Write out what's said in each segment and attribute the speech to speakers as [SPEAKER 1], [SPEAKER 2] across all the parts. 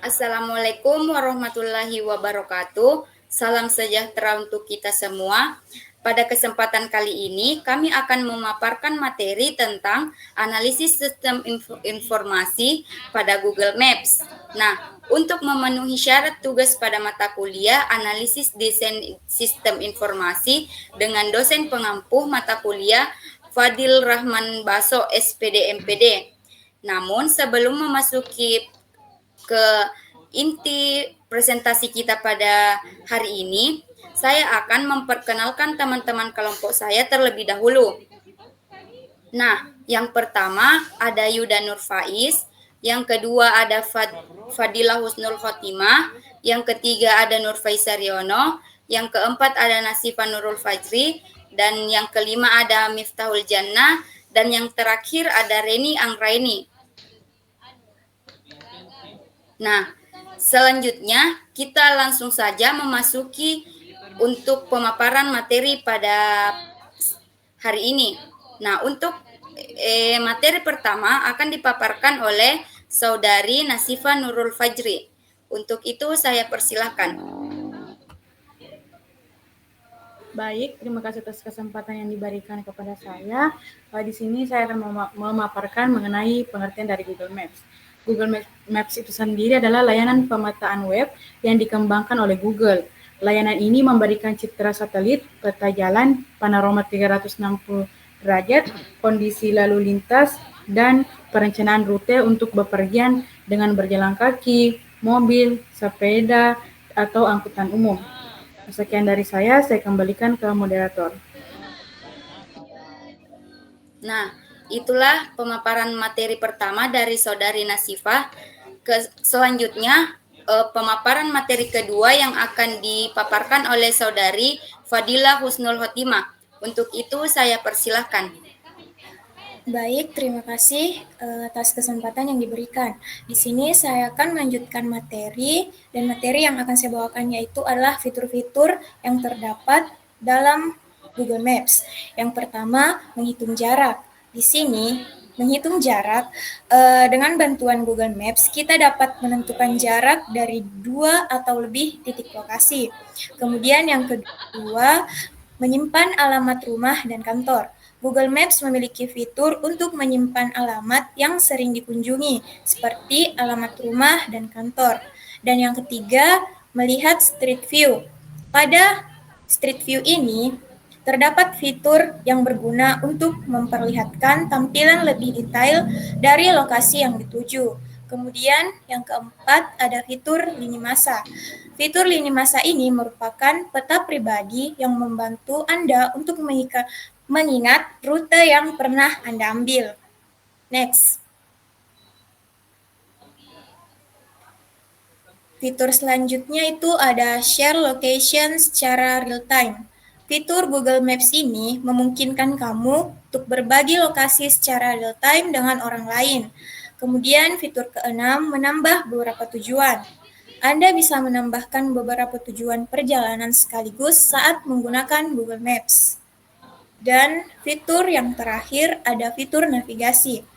[SPEAKER 1] Assalamualaikum warahmatullahi wabarakatuh. Salam sejahtera untuk kita semua. Pada kesempatan kali ini, kami akan memaparkan materi tentang analisis sistem informasi pada Google Maps. Nah, untuk memenuhi syarat tugas pada mata kuliah analisis desain sistem informasi dengan dosen pengampu mata kuliah Fadil Rahman Baso SPD MPD. Namun sebelum memasuki ke inti presentasi kita pada hari ini, saya akan memperkenalkan teman-teman kelompok saya terlebih dahulu. Nah, yang pertama ada Yuda Nur Faiz, yang kedua ada Fadilah Husnul Khotimah, yang ketiga ada Nur Faisaryono, yang keempat ada Nasifa Nurul Fajri, dan yang kelima ada Miftahul Jannah, dan yang terakhir ada Reni Anggraini. Nah, selanjutnya kita langsung saja memasuki untuk pemaparan materi pada hari ini. Nah, untuk materi pertama akan dipaparkan oleh Saudari Nasifa Nurul Fajri. Untuk itu saya persilahkan.
[SPEAKER 2] Baik, terima kasih atas kesempatan yang diberikan kepada saya. Di sini saya akan memaparkan mengenai pengertian dari Google Maps. Google Maps itu sendiri adalah layanan pemetaan web yang dikembangkan oleh Google. Layanan ini memberikan citra satelit, peta jalan, panorama 360 derajat, kondisi lalu lintas, dan perencanaan rute untuk bepergian dengan berjalan kaki, mobil, sepeda, atau angkutan umum. Sekian dari saya kembalikan ke moderator.
[SPEAKER 1] Nah, itulah pemaparan materi pertama dari Saudari Nasifah. Selanjutnya, pemaparan materi kedua yang akan dipaparkan oleh Saudari Fadilah Husnul Khotimah. Untuk itu saya persilahkan.
[SPEAKER 3] Baik, terima kasih atas kesempatan yang diberikan. Di sini saya akan melanjutkan materi, dan materi yang akan saya bawakan yaitu adalah fitur-fitur yang terdapat dalam Google Maps. Yang pertama, menghitung jarak. Di sini, menghitung jarak dengan bantuan Google Maps, kita dapat menentukan jarak dari 2 atau lebih titik lokasi. Kemudian yang kedua, menyimpan alamat rumah dan kantor. Google Maps memiliki fitur untuk menyimpan alamat yang sering dikunjungi, seperti alamat rumah dan kantor. Dan yang ketiga, melihat Street View. Pada Street View ini, terdapat fitur yang berguna untuk memperlihatkan tampilan lebih detail dari lokasi yang dituju. Kemudian yang keempat ada fitur lini masa. Fitur lini masa ini merupakan peta pribadi yang membantu Anda untuk mengingat rute yang pernah Anda ambil. Next. Fitur selanjutnya itu ada share location secara real time. Fitur Google Maps ini memungkinkan kamu untuk berbagi lokasi secara real time dengan orang lain. Kemudian fitur keenam menambah beberapa tujuan. Anda bisa menambahkan beberapa tujuan perjalanan sekaligus saat menggunakan Google Maps. Dan fitur yang terakhir ada fitur navigasi.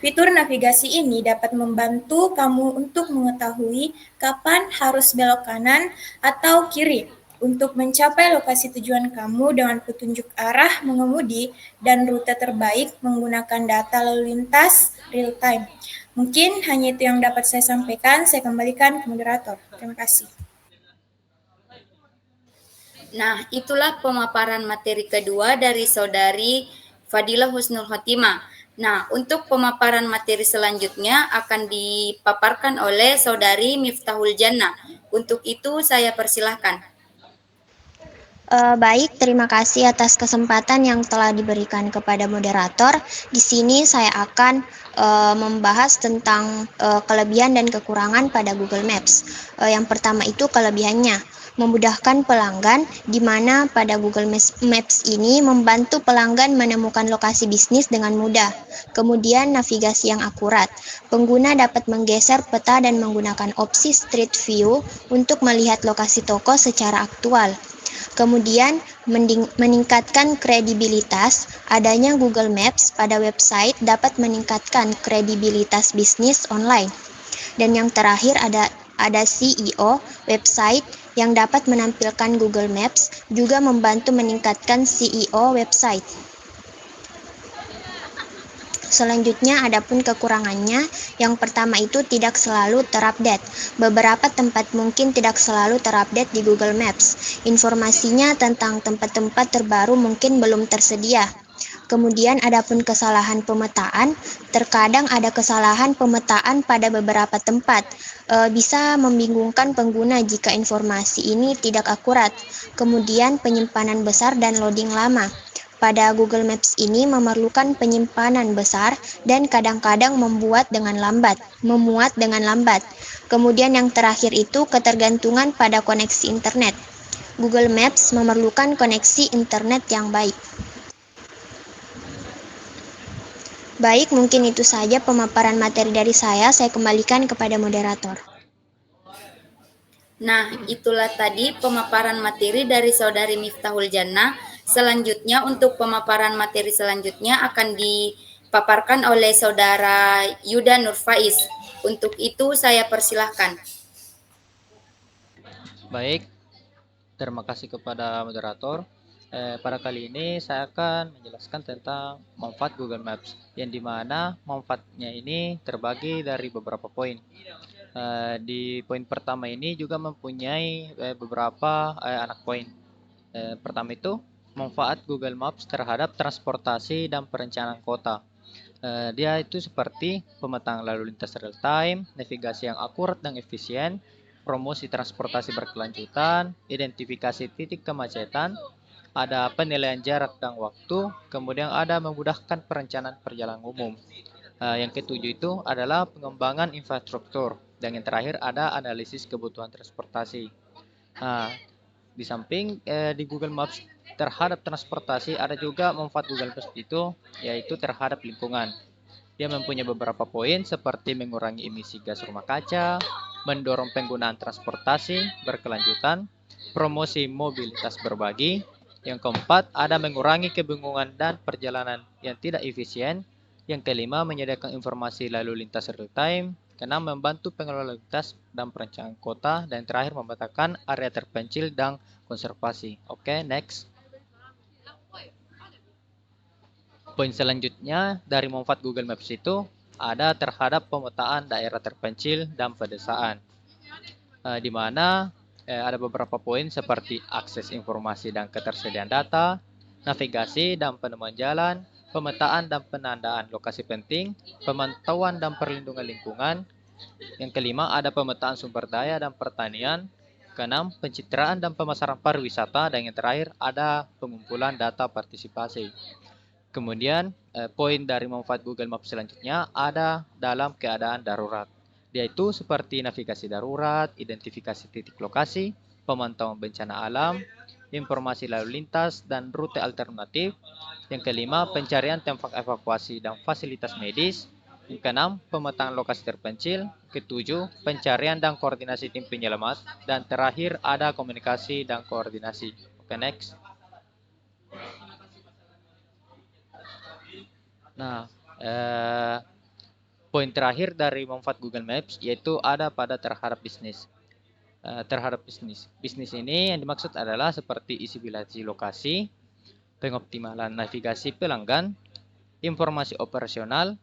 [SPEAKER 3] Fitur navigasi ini dapat membantu kamu untuk mengetahui kapan harus belok kanan atau kiri untuk mencapai lokasi tujuan kamu dengan petunjuk arah mengemudi dan rute terbaik menggunakan data lalu lintas real time. Mungkin hanya itu yang dapat saya sampaikan. Saya kembalikan ke moderator. Terima kasih.
[SPEAKER 1] Nah, itulah pemaparan materi kedua dari Saudari Fadilah Husnul Khotimah. Nah, untuk pemaparan materi selanjutnya akan dipaparkan oleh Saudari Miftahul Jannah. Untuk itu saya persilahkan.
[SPEAKER 4] Baik, terima kasih atas kesempatan yang telah diberikan kepada moderator. Di sini saya akan membahas tentang kelebihan dan kekurangan pada Google Maps. Yang pertama itu kelebihannya, memudahkan pelanggan, di mana pada Google Maps ini membantu pelanggan menemukan lokasi bisnis dengan mudah. Kemudian navigasi yang akurat. Pengguna dapat menggeser peta dan menggunakan opsi Street View untuk melihat lokasi toko secara aktual. Kemudian meningkatkan kredibilitas. Adanya Google Maps pada website dapat meningkatkan kredibilitas bisnis online. Dan yang terakhir ada ada CEO, website yang dapat menampilkan Google Maps, juga membantu meningkatkan CEO website. Selanjutnya, adapun kekurangannya, yang pertama itu tidak selalu terupdate. Beberapa tempat mungkin tidak selalu terupdate di Google Maps. Informasinya tentang tempat-tempat terbaru mungkin belum tersedia. Kemudian adapun kesalahan pemetaan, terkadang ada kesalahan pemetaan pada beberapa tempat. Bisa membingungkan pengguna jika informasi ini tidak akurat. Kemudian penyimpanan besar dan loading lama. Pada Google Maps ini memerlukan penyimpanan besar dan kadang-kadang memuat dengan lambat. Kemudian yang terakhir itu ketergantungan pada koneksi internet. Google Maps memerlukan koneksi internet yang baik. Baik, mungkin itu saja pemaparan materi dari saya kembalikan kepada moderator.
[SPEAKER 1] Nah, itulah tadi pemaparan materi dari Saudari Miftahul Jannah. Selanjutnya, untuk pemaparan materi selanjutnya akan dipaparkan oleh Saudara Yuda Nurfaiz. Untuk itu, saya persilahkan.
[SPEAKER 5] Baik, terima kasih kepada moderator. Pada kali ini saya akan menjelaskan tentang manfaat Google Maps, yang dimana manfaatnya ini terbagi dari beberapa poin. Di poin pertama ini juga mempunyai beberapa anak poin. Pertama itu, manfaat Google Maps terhadap transportasi dan perencanaan kota. Dia itu seperti pemetaan lalu lintas real time, navigasi yang akurat dan efisien, promosi transportasi berkelanjutan, identifikasi titik kemacetan, ada penilaian jarak dan waktu, kemudian ada memudahkan perencanaan perjalanan umum. Yang ketujuh itu adalah pengembangan infrastruktur, dan yang terakhir ada analisis kebutuhan transportasi. Di samping di Google Maps terhadap transportasi, ada juga manfaat Google Maps itu yaitu terhadap lingkungan. Dia mempunyai beberapa poin seperti mengurangi emisi gas rumah kaca, mendorong penggunaan transportasi berkelanjutan, promosi mobilitas berbagi. Yang keempat, ada mengurangi kebingungan dan perjalanan yang tidak efisien. Yang kelima, menyediakan informasi lalu lintas real time. Keenam, membantu pengelola lintas dan perencanaan kota. Dan yang terakhir, memetakan area terpencil dan konservasi. Oke, next. Poin selanjutnya dari manfaat Google Maps itu ada terhadap pemetaan daerah terpencil dan pedesaan, di mana ada beberapa poin seperti akses informasi dan ketersediaan data, navigasi dan penemuan jalan, pemetaan dan penandaan lokasi penting, pemantauan dan perlindungan lingkungan. Yang kelima, ada pemetaan sumber daya dan pertanian. Keenam, pencitraan dan pemasaran pariwisata. Dan yang terakhir, ada pengumpulan data partisipasi. Kemudian, poin dari manfaat Google Maps selanjutnya ada dalam keadaan darurat, yaitu seperti navigasi darurat, identifikasi titik lokasi, pemantauan bencana alam, informasi lalu lintas, dan rute alternatif. Yang kelima, pencarian tempat evakuasi dan fasilitas medis. Yang keenam, pemetaan lokasi terpencil. Ketujuh, pencarian dan koordinasi tim penyelamat. Dan terakhir, ada komunikasi dan koordinasi. Oke, next. Nah, poin terakhir dari manfaat Google Maps yaitu ada pada terhadap bisnis. Bisnis ini yang dimaksud adalah seperti isibilasi lokasi, pengoptimalan navigasi pelanggan, informasi operasional,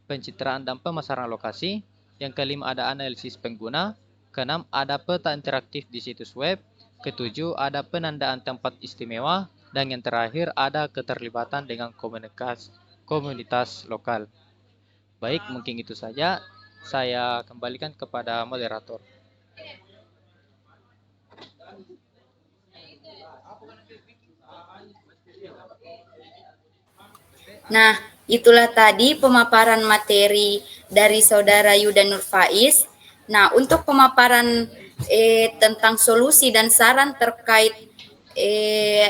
[SPEAKER 5] pencitraan dan pemasaran lokasi. Yang kelima, ada analisis pengguna. Keenam, ada peta interaktif di situs web. Ketujuh, ada penandaan tempat istimewa. Dan yang terakhir, ada keterlibatan dengan komunitas lokal. Baik, mungkin itu saja. Saya kembalikan kepada moderator.
[SPEAKER 1] Nah, itulah tadi pemaparan materi dari Saudara Yuda Nurfaiz. Nah, untuk pemaparan tentang solusi dan saran terkait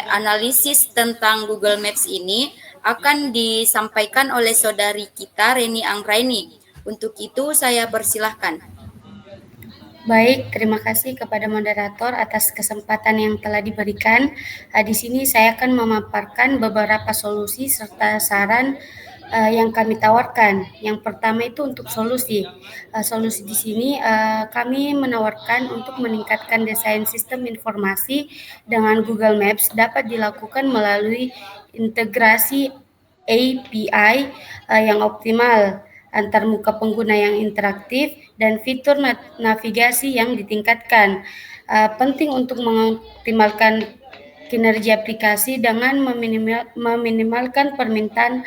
[SPEAKER 1] analisis tentang Google Maps ini akan disampaikan oleh saudari kita Reni Anggraini. Untuk itu saya persilahkan.
[SPEAKER 6] Baik, terima kasih kepada moderator atas kesempatan yang telah diberikan. Di sini saya akan memaparkan beberapa solusi serta saran yang kami tawarkan. Yang pertama itu untuk solusi. Solusi di sini kami menawarkan untuk meningkatkan desain sistem informasi dengan Google Maps dapat dilakukan melalui integrasi API yang optimal, antar muka pengguna yang interaktif, dan fitur navigasi yang ditingkatkan. Penting untuk mengoptimalkan kinerja aplikasi dengan meminimalkan permintaan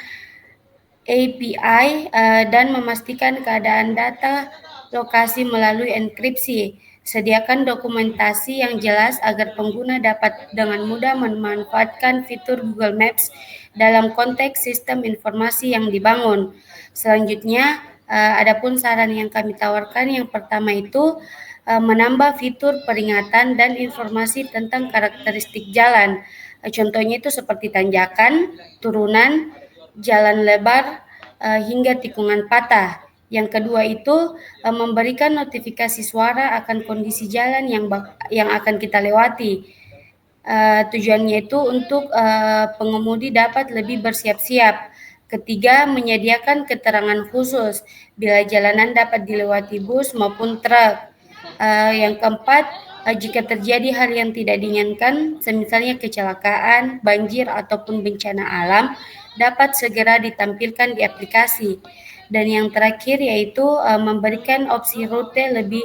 [SPEAKER 6] API dan memastikan keadaan data lokasi melalui enkripsi. Sediakan dokumentasi yang jelas agar pengguna dapat dengan mudah memanfaatkan fitur Google Maps dalam konteks sistem informasi yang dibangun. Selanjutnya, adapun saran yang kami tawarkan, yang pertama itu menambah fitur peringatan dan informasi tentang karakteristik jalan. Contohnya itu seperti tanjakan, turunan, jalan lebar, hingga tikungan patah. Yang kedua itu memberikan notifikasi suara akan kondisi jalan yang akan kita lewati. Tujuannya itu untuk pengemudi dapat lebih bersiap-siap. Ketiga, menyediakan keterangan khusus bila jalanan dapat dilewati bus maupun truk. Yang keempat, jika terjadi hal yang tidak diinginkan, misalnya kecelakaan, banjir, ataupun bencana alam, dapat segera ditampilkan di aplikasi. Dan yang terakhir yaitu memberikan opsi rute lebih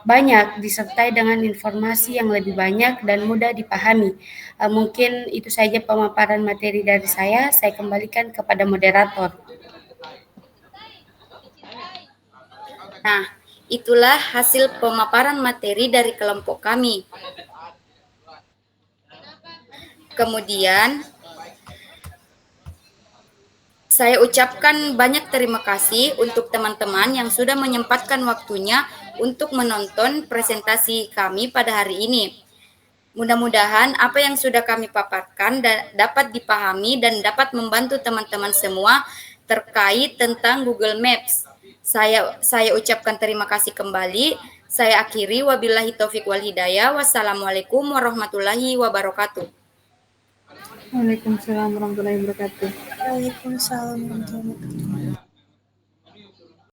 [SPEAKER 6] banyak disertai dengan informasi yang lebih banyak dan mudah dipahami. Mungkin itu saja pemaparan materi dari saya. Saya kembalikan kepada moderator.
[SPEAKER 1] Nah, itulah hasil pemaparan materi dari kelompok kami. Kemudian, saya ucapkan banyak terima kasih untuk teman-teman yang sudah menyempatkan waktunya untuk menonton presentasi kami pada hari ini. Mudah-mudahan apa yang sudah kami paparkan dapat dipahami dan dapat membantu teman-teman semua terkait tentang Google Maps. Saya ucapkan terima kasih kembali. Saya akhiri, wabillahi taufiq wal hidayah. Wassalamualaikum warahmatullahi wabarakatuh.
[SPEAKER 2] Waalaikumsalam warahmatullahi wabarakatuh.
[SPEAKER 3] Waalaikumsalam warahmatullahi wabarakatuh.